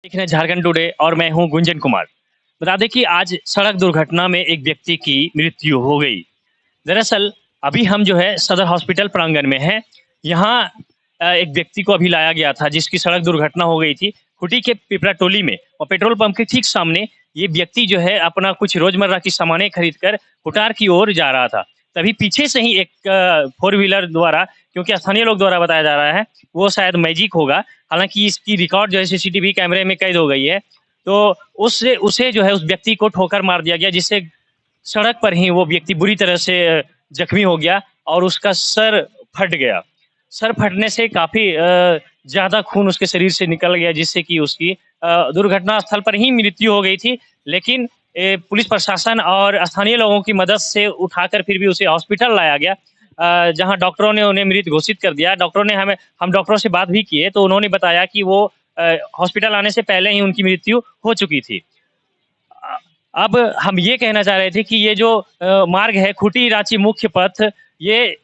देख रहे हैं झारखंड टुडे और मैं हूं गुंजन कुमार। बता दें कि आज सड़क दुर्घटना में एक व्यक्ति की मृत्यु हो गई। दरअसल अभी हम जो है सदर हॉस्पिटल प्रांगण में हैं। यहाँ एक व्यक्ति को अभी लाया गया था जिसकी सड़क दुर्घटना हो गई थी खूंटी के पिपरा टोली में, और पेट्रोल पंप के ठीक सामने ये व्यक्ति जो है अपना कुछ रोजमर्रा की सामानें खरीद कर हुटार की ओर जा रहा था। तभी पीछे से ही एक फोर व्हीलर द्वारा, क्योंकि स्थानीय लोग द्वारा बताया जा रहा है वो शायद मैजिक होगा, हालांकि इसकी रिकॉर्ड जो है सीसीटीवी कैमरे में कैद हो गई है। तो उससे उसे जो है उस व्यक्ति को ठोकर मार दिया गया, जिससे सड़क पर ही वो व्यक्ति बुरी तरह से जख्मी हो गया और उसका सर फट गया। सर फटने से काफ़ी ज़्यादा खून उसके शरीर से निकल गया, जिससे कि उसकी दुर्घटना स्थल पर ही मृत्यु हो गई थी। लेकिन पुलिस प्रशासन और स्थानीय लोगों की मदद से उठाकर फिर भी उसे हॉस्पिटल लाया गया, जहां डॉक्टरों ने उन्हें मृत घोषित कर दिया। डॉक्टरों ने हम डॉक्टरों से बात भी किए तो उन्होंने बताया कि वो हॉस्पिटल आने से पहले ही उनकी मृत्यु हो चुकी थी। अब हम ये कहना चाह रहे थे कि ये जो मार्ग है खूंटी रांची मुख्य पथ, ये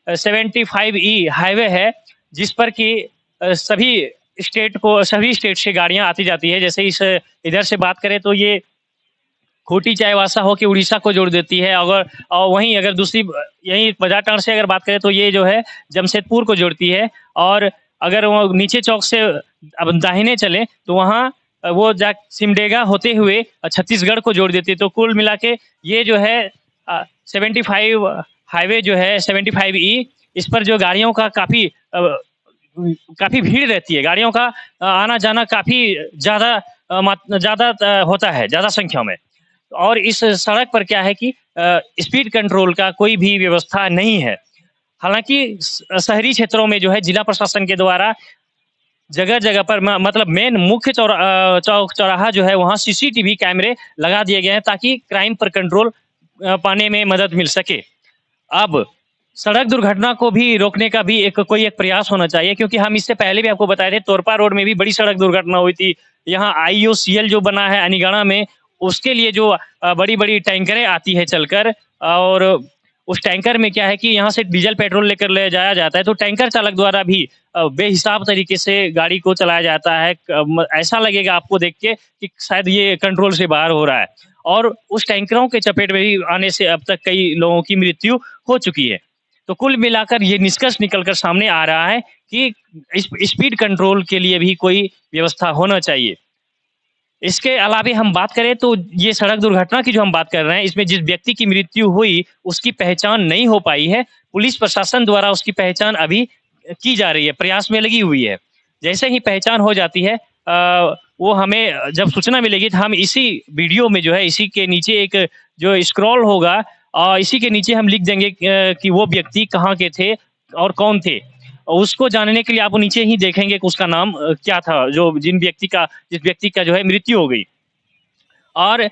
75E हाईवे है, जिस पर कि सभी सभी स्टेट से गाड़ियां आती जाती है। जैसे इधर से बात करें तो ये खूंटी चाईबासा होकर उड़ीसा को जोड़ देती है, और वहीं अगर दूसरी यहीं बाजार टाउन से अगर बात करें तो ये जो है जमशेदपुर को जोड़ती है। और अगर वो नीचे चौक से अब दाहिने चले तो वहाँ वो सिमडेगा होते हुए छत्तीसगढ़ को जोड़ देती है। तो कुल मिला के ये जो है 75 हाईवे जो है 75E, इस पर जो गाड़ियों का काफ़ी भीड़ रहती है। गाड़ियों का आना जाना काफ़ी ज़्यादा होता है, ज़्यादा संख्या में। और इस सड़क पर क्या है कि स्पीड कंट्रोल का कोई भी व्यवस्था नहीं है। हालांकि शहरी क्षेत्रों में जो है जिला प्रशासन के द्वारा जगह जगह पर मतलब मेन मुख्य चौक चौराहा जो है वहाँ सीसीटीवी कैमरे लगा दिए गए हैं, ताकि क्राइम पर कंट्रोल पाने में मदद मिल सके। अब सड़क दुर्घटना को भी रोकने का भी कोई एक प्रयास होना चाहिए, क्योंकि हम इससे पहले भी आपको बताए थे तोरपा रोड में भी बड़ी सड़क दुर्घटना हुई थी। यहाँ IOCL जो बना है अनिगढ़ा में, उसके लिए जो बड़ी-बड़ी टैंकरें आती है चलकर, और उस टैंकर में क्या है कि यहाँ से डीजल पेट्रोल लेकर ले जाया जाता है, तो टैंकर चालक द्वारा भी बेहिसाब तरीके से गाड़ी को चलाया जाता है। ऐसा लगेगा आपको देख के कि शायद ये कंट्रोल से बाहर हो रहा है, और उस टैंकरों के चपेट में भी आने से अब तक कई लोगों की मृत्यु हो चुकी है। तो कुल मिलाकर ये निष्कर्ष निकलकर सामने आ रहा है कि स्पीड कंट्रोल के लिए भी कोई व्यवस्था होना चाहिए। इसके अलावे हम बात करें तो ये सड़क दुर्घटना की जो हम बात कर रहे हैं, इसमें जिस व्यक्ति की मृत्यु हुई उसकी पहचान नहीं हो पाई है। पुलिस प्रशासन द्वारा उसकी पहचान अभी की जा रही है, प्रयास में लगी हुई है। जैसे ही पहचान हो जाती है वो हमें जब सूचना मिलेगी तो हम इसी वीडियो में जो है इसी के नीचे एक जो स्क्रॉल होगा, इसी के नीचे हम लिख देंगे कि वो व्यक्ति कहाँ के थे और कौन थे। उसको जानने के लिए आप नीचे ही देखेंगे कि उसका नाम क्या था, जिस व्यक्ति का जो है मृत्यु हो गई। और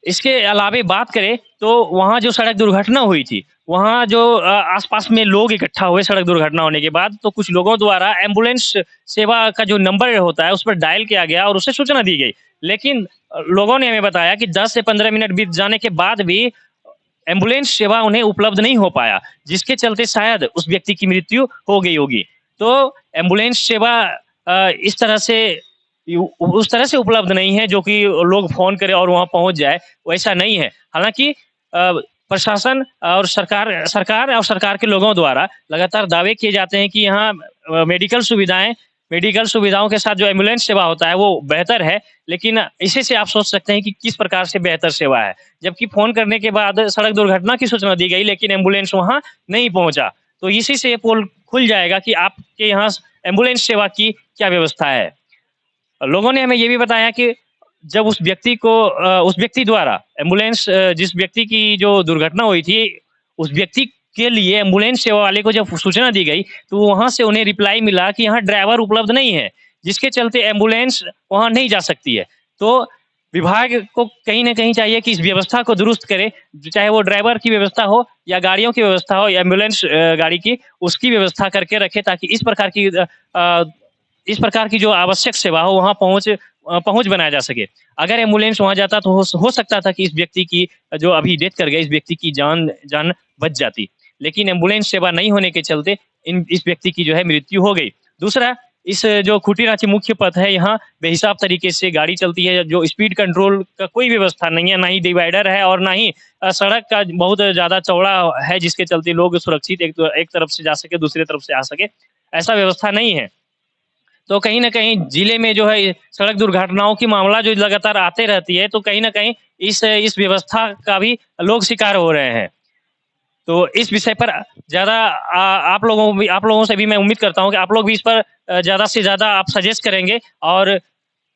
इसके अलावे बात करें तो वहाँ जो सड़क दुर्घटना हुई थी, वहाँ जो आसपास में लोग इकट्ठा हुए सड़क दुर्घटना होने के बाद, तो कुछ लोगों द्वारा एम्बुलेंस सेवा का जो नंबर होता है उस पर डायल किया गया और उसे सूचना दी गई। लेकिन लोगों ने हमें बताया कि 10 से 15 मिनट बीत जाने के बाद भी एम्बुलेंस सेवा उन्हें उपलब्ध नहीं हो पाया, जिसके चलते शायद उस व्यक्ति की मृत्यु हो गई होगी। तो एम्बुलेंस सेवा इस तरह से उस तरह से उपलब्ध नहीं है जो कि लोग फ़ोन करें और वहाँ पहुँच जाए, वैसा नहीं है। हालाँकि प्रशासन और सरकार के लोगों द्वारा लगातार दावे किए जाते हैं कि यहाँ मेडिकल सुविधाओं के साथ जो एम्बुलेंस सेवा होता है वो बेहतर है, लेकिन इसी से आप सोच सकते हैं कि किस प्रकार से बेहतर सेवा है। जबकि फ़ोन करने के बाद सड़क दुर्घटना की सूचना दी गई लेकिन एम्बुलेंस वहाँ नहीं पहुँचा। तो इसी से ये पोल खुल जाएगा कि आपके यहाँ एम्बुलेंस सेवा की क्या व्यवस्था है। लोगों ने हमें ये भी बताया कि जब उस व्यक्ति द्वारा जिस व्यक्ति की जो दुर्घटना हुई थी, उस व्यक्ति के लिए एम्बुलेंस सेवा वाले को जब सूचना दी गई, तो वहाँ से उन्हें रिप्लाई मिला कि यहाँ ड्राइवर उपलब्ध नहीं है, जिसके चलते एम्बुलेंस वहाँ नहीं जा सकती है। तो विभाग को कहीं न कहीं चाहिए कि इस व्यवस्था को दुरुस्त करे, चाहे वो ड्राइवर की व्यवस्था हो या गाड़ियों की व्यवस्था हो या एम्बुलेंस गाड़ी की, उसकी व्यवस्था करके रखे, ताकि इस प्रकार की जो आवश्यक सेवा हो वहाँ पहुँच बनाया जा सके। अगर एम्बुलेंस वहाँ जाता तो हो सकता था कि इस व्यक्ति की जो अभी डेथ कर गए, इस व्यक्ति की जान बच जाती। लेकिन एम्बुलेंस सेवा नहीं होने के चलते इस व्यक्ति की जो है मृत्यु हो गई। दूसरा, इस जो खूंटी-रांची मुख्य पथ है यहाँ बेहिसाब तरीके से गाड़ी चलती है, जो स्पीड कंट्रोल का कोई व्यवस्था नहीं है, ना ही डिवाइडर है और ना ही सड़क का बहुत ज़्यादा चौड़ा है जिसके चलते लोग सुरक्षित एक तरफ से जा सके, दूसरी तरफ से आ सके, ऐसा व्यवस्था नहीं है। तो कहीं न कहीं जिले में जो है सड़क दुर्घटनाओं की मामला जो लगातार आते रहती है, तो कहीं न कहीं इस व्यवस्था का भी लोग शिकार हो रहे हैं। तो इस विषय पर ज़्यादा आप लोगों से भी मैं उम्मीद करता हूँ कि आप लोग भी इस पर ज़्यादा से ज़्यादा आप सजेस्ट करेंगे और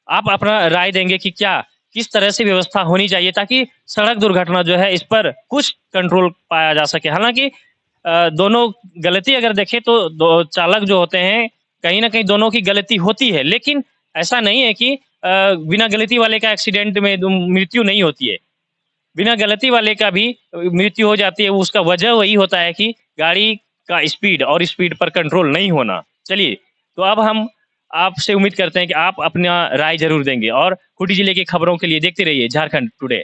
आप अपना राय देंगे कि क्या किस तरह से व्यवस्था होनी चाहिए ताकि सड़क दुर्घटना जो है इस पर कुछ कंट्रोल पाया जा सके। हालाँकि दोनों गलती अगर देखें तो दो चालक जो होते हैं, कहीं न कहीं दोनों की गलती होती है, लेकिन ऐसा नहीं है कि बिना गलती वाले का एक्सीडेंट में मृत्यु नहीं होती है। बिना गलती वाले का भी मृत्यु हो जाती है, उसका वजह वही होता है कि गाड़ी का स्पीड और स्पीड पर कंट्रोल नहीं होना। चलिए, तो अब हम आपसे उम्मीद करते हैं कि आप अपना राय ज़रूर देंगे और खूंटी जिले की खबरों के लिए देखते रहिए झारखंड टुडे।